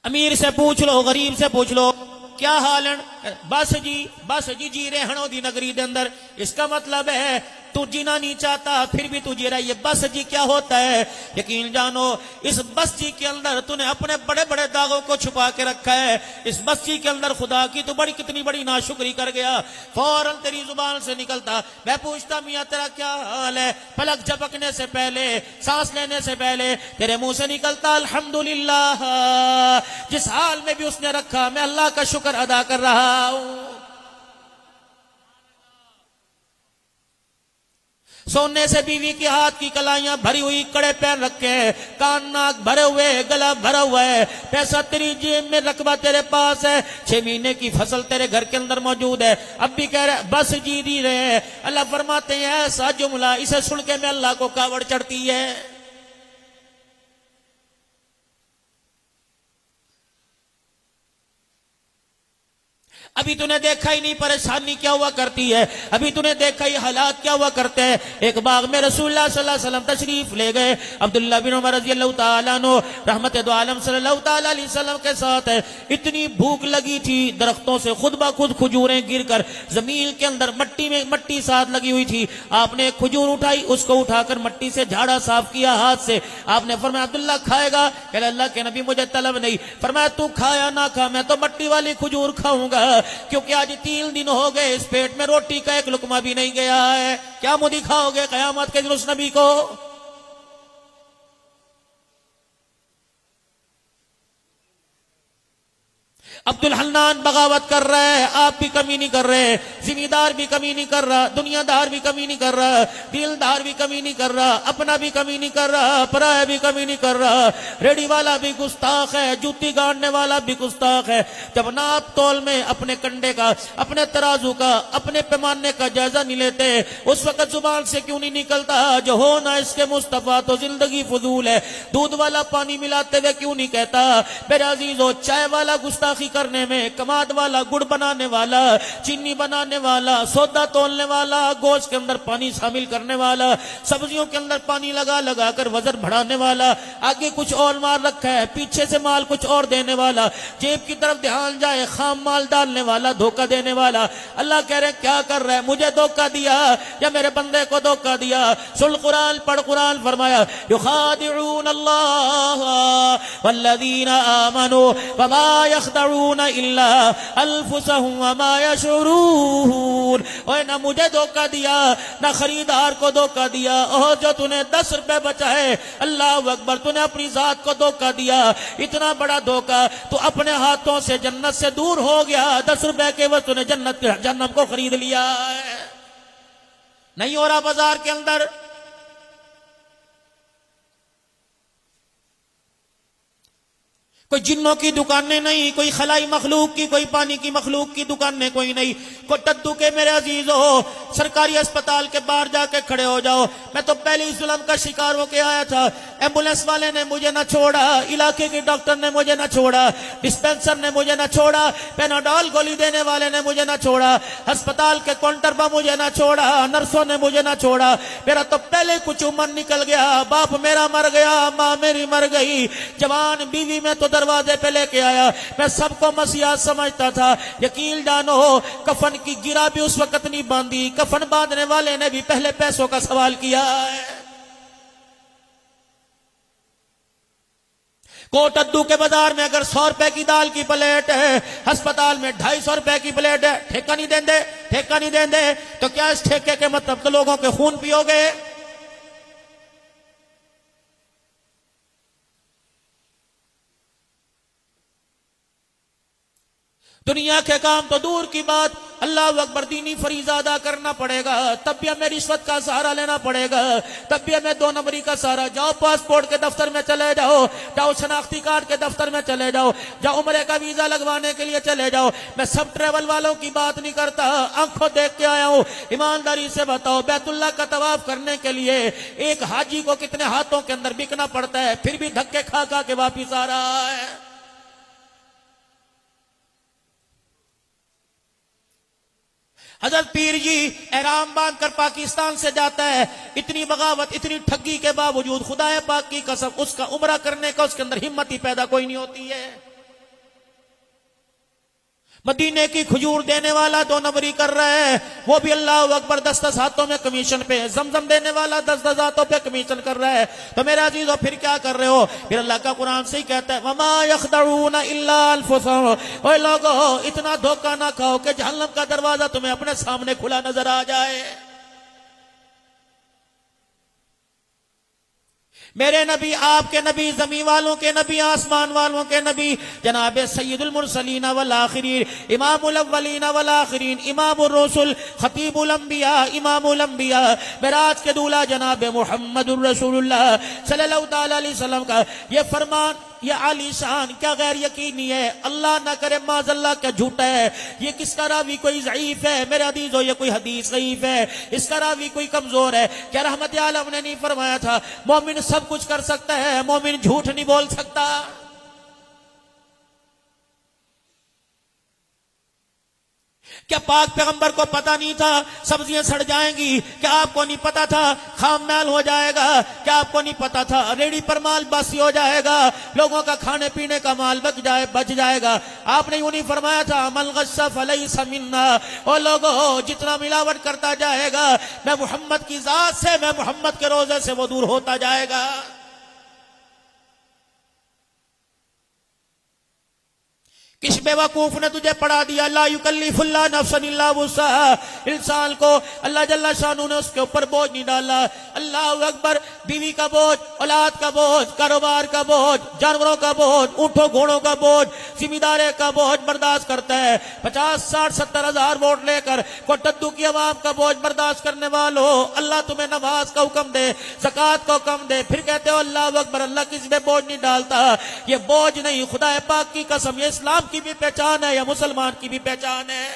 अमीर से पूछ लो, गरीब से पूछ लो, क्या हाल है? बस जी जी रहे हणों दी नगरी दे अंदर। इसका मतलब है तू जीना नहीं चाहता फिर भी तू जी रहा है। ये बस जी क्या होता है? यकीन जानो इस बस जी के अंदर तूने अपने बड़े बड़े दागों को छुपा के रखा है। इस बस जी के अंदर खुदा की तू बड़ी कितनी बड़ी नाशुक्री कर गया। फौरन तेरी जुबान से निकलता, मैं पूछता मियां तेरा क्या हाल है, पलक झपकने से पहले, सांस लेने से पहले तेरे मुंह से निकलता अल्हम्दुलिल्लाह। जिस हाल में भी उसने रखा मैं अल्लाह का शुक्र अदा कर रहा हूं। सोने से बीवी के हाथ की कलाइयां भरी हुई, कड़े पैर रखे, कान नाक भरे हुए, गला भरा हुआ है, पैसा तेरी जेब में, रकबा तेरे पास है, 6 महीने की फसल तेरे घर के अंदर मौजूद है, अब भी कह रहे बस जी दी रहे। अल्लाह फरमाते हैं ऐसा जुमला इसे सुन के मैं अल्लाह को कावड़ चढ़ती है। अभी तूने देखा ही नहीं परेशानी क्या हुआ करती है, अभी तूने देखा ही हालात क्या हुआ करते हैं। एक बाग में रसूलुल्लाह सल्लल्लाहु अलैहि वसल्लम तशरीफ ले गए। अब्दुल्लाह बिन उमर रज़ी अल्लाह ताला अन्हु रहमत दो आलम सल्लल्लाहु ताला अलैहि वसल्लम के साथ है। इतनी भूख लगी थी, दरख्तों से खुद ब खुद खजूरें गिरकर जमीन के अंदर मट्टी साथ लगी हुई थी। आपने एक खजूर उठाई, उसको उठाकर मट्टी से झाड़ा साफ किया हाथ से। आपने फरमाया अब्दुल्लाह खाएगा? कह अल्लाह के नबी मुझे तलब नहीं। फरमाया तू खाया ना खा, मैं तो मट्टी वाली खजूर खाऊंगा, क्योंकि आज 3 दिन हो गए इस पेट में रोटी का एक लुकमा भी नहीं गया है। क्या मुंह दिखाओगे कयामत के दिन उस नबी को? अब्दुल हन्नान बगावत कर रहा है, आप भी कमी नहीं कर रहे, जिम्मेदार भी कमी नहीं कर रहा, दुनियादार भी कमी नहीं कर रहा, दिलदार भी कमी नहीं कर रहा, अपना भी कमी नहीं कर रहा, पराया भी कमी नहीं कर रहा, रेडी वाला भी गुस्ताख है, जूती गाड़ने वाला भी गुस्ताख है। जब नाप तोल में अपने कंडे का, अपने तराजू का, अपने पैमाने का जायजा नहीं लेते, उस वक्त जुबान से क्यों नहीं निकलता जो हो ना इसके मुस्तफा तो जिंदगी फजूल है। दूध वाला पानी मिलाते हुए क्यों नहीं कहता मेरे अजीजों, चाय वाला गुस्ताखी करने में, कमाद वाला गुड़ बनाने वाला, चीनी बनाने वाला, सौदा तोलने वाला, गोश्त के अंदर पानी शामिल करने वाला, सब्जियों के अंदर पानी लगा लगा कर वजन बढ़ाने वाला, आगे कुछ और माल रखा है, पीछे से माल कुछ और देने वाला, जेब की तरफ ध्यान जाए खाम माल डालने वाला, धोखा देने वाला। अल्लाह कह रहे क्या कर रहा है? मुझे धोखा दिया या मेरे बंदे को धोखा दिया? सुन कुरान पढ़, कुरान फरमाया युखादिऊन अल्लाह वल्लज़ीना आमनू वमा यख्दऊन इल्ला अनफुसहुम वमा यशउरून। ओए ना मुझे धोखा दिया ना खरीदार को धोखा दिया। ओह जो तूने 10 रुपए बचाए, अल्लाह अकबर, तूने अपनी जात को धोखा दिया। इतना बड़ा धोखा, तू अपने हाथों से जन्नत से दूर हो गया। 10 रुपए के वक्त तूने जन्नत को खरीद लिया है। नहीं हो रहा बाजार के अंदर? कोई जिन्नों की दुकानें नहीं, कोई खलाई मखलूक की, कोई पानी की मखलूक की दुकानें कोई नहीं। कोई टद्दू के मेरे अजीज हो, सरकारी अस्पताल के बाहर जाके खड़े हो जाओ। मैं तो पहले ही जुल्म का शिकार होके आया था। एम्बुलेंस वाले ने मुझे ना छोड़ा, इलाके के डॉक्टर ने मुझे ना छोड़ा, डिस्पेंसर ने मुझे ना छोड़ा, पेनाडॉल गोली देने वाले ने मुझे ना छोड़ा, अस्पताल के काउंटर पर मुझे ना छोड़ा, नर्सों ने मुझे ना छोड़ा। मेरा तो पहले कुछ उम्र निकल गया, बाप मेरा मर गया, माँ मेरी मर गई, जवान बीवी में तो दरवाजे पे लेके आया। मैं सबको मसीहा समझता था। यकीन जानो कफन की गिरा भी उस वक्त नहीं बांधी, कफन बांधने वाले ने भी पहले पैसों का सवाल किया है। कोटद्दू के बाजार में अगर 100 रुपए की दाल की प्लेट है, अस्पताल में 250 रुपए की प्लेट है। ठेका नहीं देंगे, ठेका नहीं देंगे तो क्या इस ठेके के मतलब तो लोगों के खून पियोगे? दुनिया के काम तो दूर की बात, अल्लाह अकबर, दीनी फरीजा अदा करना पड़ेगा, तब भी हमें रिश्वत का सहारा लेना पड़ेगा, तब भी हमें 2 नंबरी का सहारा। जाओ पासपोर्ट के दफ्तर में चले जाओ, जाओ शनाख्ती कार्ड के दफ्तर में चले जाओ, जाओ उम्रे का वीजा लगवाने के लिए चले जाओ। मैं सब ट्रेवल वालों की बात नहीं करता, आंखों देख के आया हूं। ईमानदारी से बताओ, बैतुल्लाह का तवाफ करने के लिए एक हाजी को कितने हाथों के अंदर बिकना पड़ता है, फिर भी धक्के खा खा के वापिस आ रहा है। हजरत पीर जी एहराम बांध कर पाकिस्तान से जाता है, इतनी बगावत, इतनी ठगी के बावजूद खुदा पाक की कसम उसका उम्रा करने का उसके अंदर हिम्मत ही पैदा कोई नहीं होती है। मदीने की खजूर देने वाला 2 नंबरी कर रहा है, वो भी अल्लाह अकबर 10-10 हाथों में कमीशन पे। जमजम देने वाला 10-10 हाथों पे कमीशन कर रहा है। तो मेरे अजीजों फिर क्या कर रहे हो? फिर अल्लाह का कुरान से ही कहता है वमा यखदऊना इल्ला अनफुसहुम। ओए लोगो, इतना धोखा ना खाओ कि जहन्नम का दरवाजा तुम्हें अपने सामने खुला नजर आ जाए। मेरे नबी, आपके नबी, जमीन वालों के नबी, आसमान वालों के नबी, जनाब सैयदुल मुरसलीन वल आखिरीन, इमामुल अव्वलीन वल आखिरीन, इमामुर रसूल, खतीबुल अंबिया, इमामुल अंबिया, मेराज के दूल्हा जनाब मुहम्मदुर रसूलुल्लाह सल्लल्लाहु तआला अलैहि वसल्लम का ये फरमान, ये आलीशान क्या गैर यकीनी है? अल्लाह ना करे माज़अल्लाह क्या झूठा है? ये किसका रावी कोई ज़ईफ है? मेरे अजीजों, ये कोई हदीस ज़ईफ है? इसका रावी कोई कमजोर है? क्या रहमत आलम ने नहीं फरमाया था मोमिन सब कुछ कर सकता है, मोमिन झूठ नहीं बोल सकता? क्या पाक पैगंबर को पता नहीं था सब्जियां सड़ जाएंगी? क्या आपको नहीं पता था खाम माल हो जाएगा? क्या आपको नहीं पता था रेडी पर माल बासी हो जाएगा, लोगों का खाने पीने का माल बच जाएगा? आपने यूं नहीं फरमाया था अमल गस्सा फलैसा मिन्ना? ओ लोगों, जितना मिलावट करता जाएगा मैं मोहम्मद की जात से, मैं मोहम्मद के रोजे से वो दूर होता जाएगा। किस बेवकूफ ने तुझे पढ़ा दिया ला युकल्लिफुल्लाह नफ्सन इल्ला वुसअहा? इंसान को अल्लाह जल्ला शानू ने उसके ऊपर बोझ नहीं डाला। अल्लाह अकबर, बीवी का बोझ, औलाद का बोझ, कारोबार का बोझ, जानवरों का बोझ, ऊंटों घोड़ों का बोझ, जिम्मेदारी का बोझ बर्दाश्त करता है। 50, 60, 70 हजार वोट लेकर कोटद्दू की आवाम का बोझ बर्दाश्त करने वालों, अल्लाह तुम्हें नमाज का हुक्म दे, ज़कात का हुक्म दे, फिर कहते हो अल्लाह अकबर। अल्लाह किसी पे बोझ नहीं डालता। ये बोझ नहीं, खुदा पाक की कसम, ये इस्लाम की भी पहचान है या मुसलमान की भी पहचान है।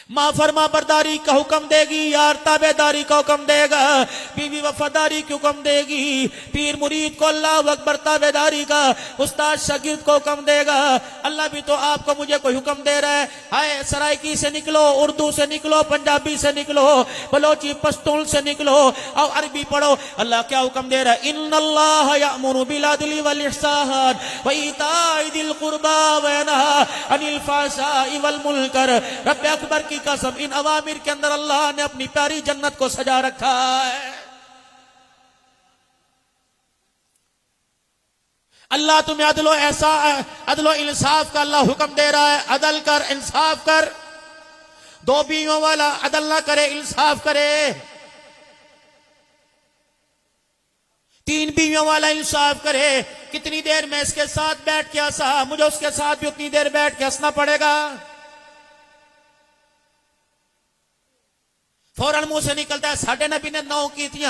मां फरमा बरदारी का हुक्म देगी, यार ताबेदारी का हुक्म देगा, बीवी वफादारी की हुक्म देगी, पीर मुरीद को अल्लाह अकबर ताबेदारी का, उस्ताद शागिर्द को हुक्म देगा। अल्लाह भी तो आपको मुझे कोई हुक्म दे रहा है। हाय, सराइकी से निकलो, उर्दू से निकलो, पंजाबी से निकलो, बलोची पश्तून से निकलो और अरबी पढ़ो। अल्लाह क्या हुक्म दे रहा है? इन्नल्लाह यअमुरु बिल अदली वल इहसान व ईताइ दिल कुर्बा व यनहा अनिल फहशाइ वल मुनकर। रब अकबर की कसम, इन अवामिर के अंदर अल्लाह ने अपनी प्यारी जन्नत को सजा रखा है। अल्लाह तुम्हें अदलो इंसाफ का अल्लाह हुक्म दे रहा है। अदल कर, इंसाफ कर। 2 बीवियों वाला अदल ना करे, इंसाफ करे। 3 बीवियों वाला इंसाफ करे। कितनी देर मैं इसके साथ बैठ के हंसा, मुझे उसके साथ भी उतनी देर बैठ के हंसना पड़ेगा। फौरन मुंह से निकलता है साडे नबी ने 9 की थी,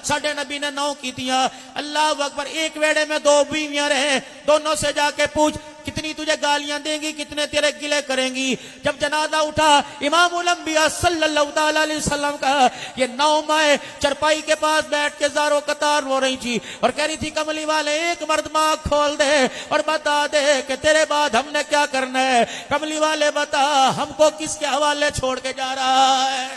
साडे नबी ने 9 की थी। अल्लाह अकबर, एक वेड़े में 2 बीवियां रहे, दोनों से जाके पूछ कितनी तुझे गालियां देंगी, कितने तेरे गिले करेंगी। जब जनाजा उठा इमामुल अंबिया सल्लल्लाहु तआला अलैहि वसल्लम का, ये 9 माए चरपाई के पास बैठ के ज़ारो कतार रो रही थी और कह रही थी कमली वाले एक मर्दमा खोल दे और बता दे कि तेरे बाद हमने क्या करना है। कमली वाले बता, हमको किसके हवाले छोड़ के जा रहा है?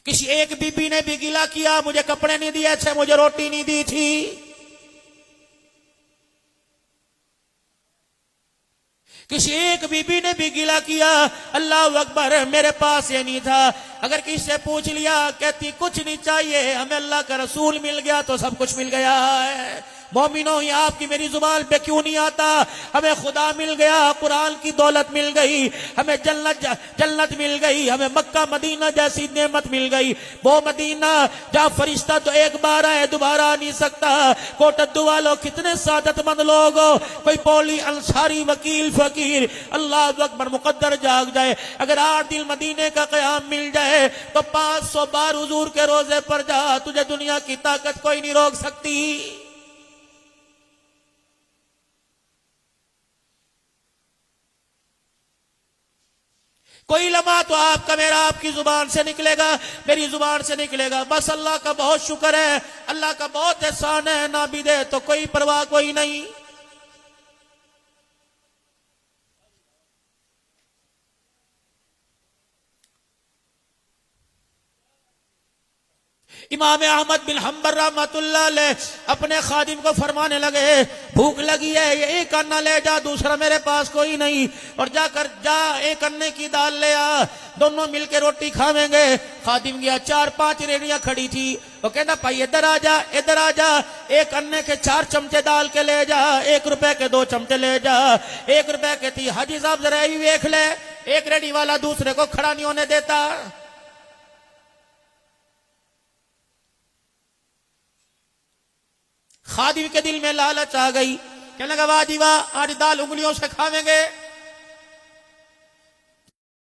किसी एक बीबी ने भी गिला किया, मुझे कपड़े नहीं दिए थे, मुझे रोटी नहीं दी थी। किसी एक बीबी ने भी गिला किया, अल्लाह अकबर, मेरे पास ये नहीं था। अगर किसी से पूछ लिया, कहती कुछ नहीं चाहिए, हमें अल्लाह का रसूल मिल गया तो सब कुछ मिल गया है। मोमिनों, ये आपकी मेरी जुबान पे क्यों नहीं आता? हमें खुदा मिल गया, कुरान की दौलत मिल गई, हमें जन्नत मिल गई, हमें मक्का मदीना जैसी नेमत मिल गई। वो मदीना जहाँ फरिश्ता तो एक बार आए, दोबारा आ नहीं सकता। कोटद्दू वालों, कितने सादतमंद लोग हो, कोई पौली, अंसारी, वकील, फकीर, अल्लाह अकबर, मुकद्दर जाग जाए। अगर 8 दिन मदीने का क़याम मिल जाए तो 500 बार हुजूर के रोजे पर जा, तुझे दुनिया की ताकत कोई नहीं रोक सकती। कोई लम्हा तो आपका मेरा आपकी जुबान से निकलेगा, मेरी जुबान से निकलेगा। बस अल्लाह का बहुत शुक्र है, अल्लाह का बहुत एहसान है, ना भी दे तो कोई परवाह कोई नहीं। इमाम अहमद बिन हम्बल रहमतुल्लाह अलैह अपने खादिम को फरमाने लगे, भूख लगी है, ये एक अन्ना ले जा, दूसरा मेरे पास कोई नहीं, और जा एक अन्ने की दाल ले आ, दोनों मिलके रोटी खावेंगे। खादिम गया, 4-5 रेड़ियां खड़ी थी, वो कहना भाई इधर आ जा, इधर आ जा, एक अन्ने के 4 चमचे डाल के ले जा, 1 रुपए के 2 चमचे ले जा, 1 रुपए के 3। हाजी साहब जरा ये देख ले, एक रेडी वाला दूसरे को खड़ा नहीं होने देता। खादिम के दिल में लालच आ गई, कहने लगा वाह जी वाह, आज दाल उंगलियों से खावेंगे।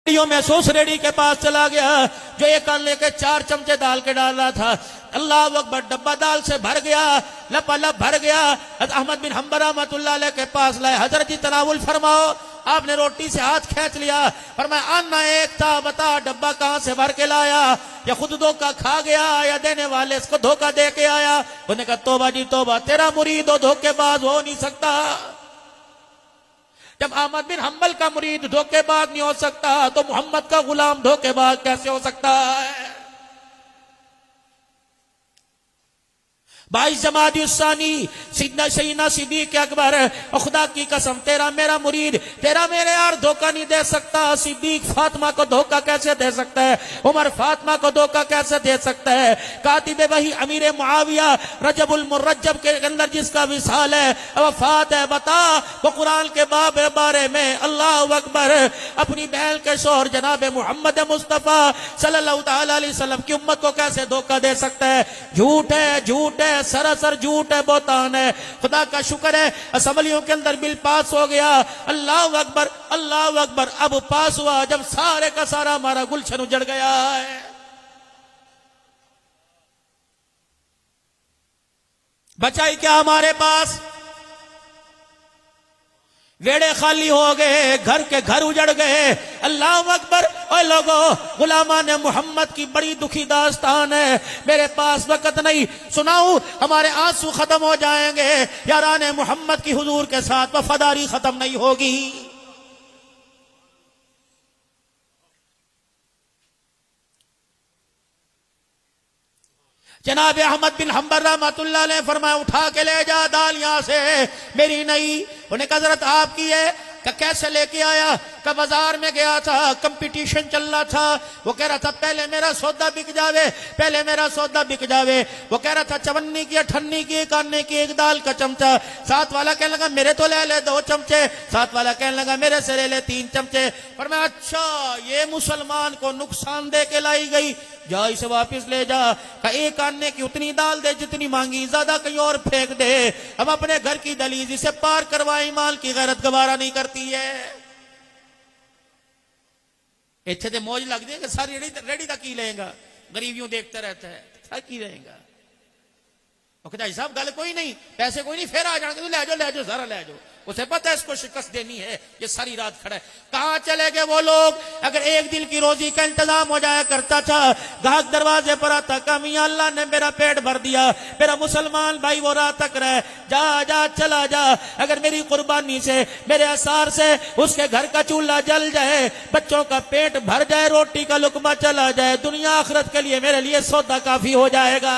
में से उस रेडी के पास चला गया जो एक अन्ने के 4 चमचे डाल के डाल रहा था। अल्लाह अकबर, डब्बा दाल से भर गया, लपालप भर गया। अहमद बिन हम्बल रहमतुल्लाह अलैह के पास लाए, हजरत जी तनावुल फरमाओ। आपने रोटी से हाथ खींच लिया, फरमाया अन्ना एक था, बता डब्बा कहां से भर के लाया, या खुद धोखा खा गया या देने वाले इसको धोखा दे के आया। उन्होंने कहा तौबा जी तौबा, तेरा मुरीद हो धोखेबाज हो नहीं सकता। जब अहमद बिन हम्बल का मुरीद धोखेबाज नहीं हो सकता तो मोहम्मद का गुलाम धोखेबाज कैसे हो सकता है। 22 जमादी सैयदना सिद्दीक अकबर, और खुदा की कसम तेरा मेरा मुरीद तेरा मेरे यार धोखा नहीं दे सकता। सिद्दीक फातिमा को धोखा कैसे दे सकता है, उमर फातिमा को धोखा कैसे दे सकता है। कातिब वही अमीर मुआविया रजबुल मुरज्जब के अंदर जिसका विसाल है, वफात है, बता वो कुरान के बाब बारे में अल्लाह अकबर अपनी बहन के शोहर जनाब मोहम्मद मुस्तफा सल्लल्लाहु अलैहि वसल्लम की उम्मत को कैसे धोखा दे सकता है। झूठ है, झूठ है, सरासर झूठ है, बोतान है। खुदा का शुक्र है असेंबलियों के अंदर बिल पास हो गया। अल्लाह अकबर, अल्लाह अकबर। अब पास हुआ जब सारे का सारा हमारा गुलशन उजड़ गया है। बचाई क्या हमारे पास, वेड़े खाली हो गए, घर के घर उजड़ गए। अल्लाह अकबर। और लोगों, गुलामान मोहम्मद की बड़ी दुखी दास्तान है। मेरे पास वक्त नहीं, सुनाऊं, हमारे आंसू खत्म हो जाएंगे, याराने मोहम्मद की हुजूर के साथ वफादारी खत्म नहीं होगी। जनाब अहमद बिन हम्बल रहमतुल्लाह ने फरमाया उठा के ले जा दाल यहां से, मेरी नहीं। उन्हें कहा हज़रत आपकी है। कैसे लेके आया? का बाजार में गया था, कंपटीशन चल रहा था। वो कह रहा था पहले मेरा सौदा बिक जावे, पहले मेरा सौदा बिक जावे। वो कह रहा था 54 की 58 की 51 की एक दाल का चमचा। साथ वाला कहने लगा मेरे तो ले ले 2 चमचे। साथ वाला कहने लगा मेरे से ले ले 3 चमचे। पर मैं अच्छा ये मुसलमान को नुकसान दे के लाई गई, जा इसे वापिस ले जा। का एक आने की उतनी दाल दे जितनी मांगी, ज्यादा कहीं और फेंक दे। हम अपने घर की दलीज इसे पार करवाई, माल की गैरत गवारा नहीं करती है। इतने तो मौज लग जाएगा, सारी रेडी तक ही लेगा, गरीबियों देखता रहता है, थक ही रहेगा। भाई साहब गल कोई नहीं, पैसे कोई नहीं, फिर आ जाएंगे, तो ले जाओ सारा ले जाओ। उसे पता है इसको शिकस्त देनी है, ये सारी रात खड़ा है। कहां चले गए वो लोग? अगर एक दिन की रोजी का इंतजाम हो जाया करता था, गाहक दरवाजे पर आता, का मियां अल्लाह ने मेरा पेट भर दिया, मेरा मुसलमान भाई वो रात तक रहे, जा जा चला जा। अगर मेरी कुर्बानी से, मेरे असार से उसके घर का चूल्हा जल जाए, बच्चों का पेट भर जाए, रोटी का लुकमा चला जाए, दुनिया आखिरत के लिए मेरे लिए सौदा काफी हो जाएगा।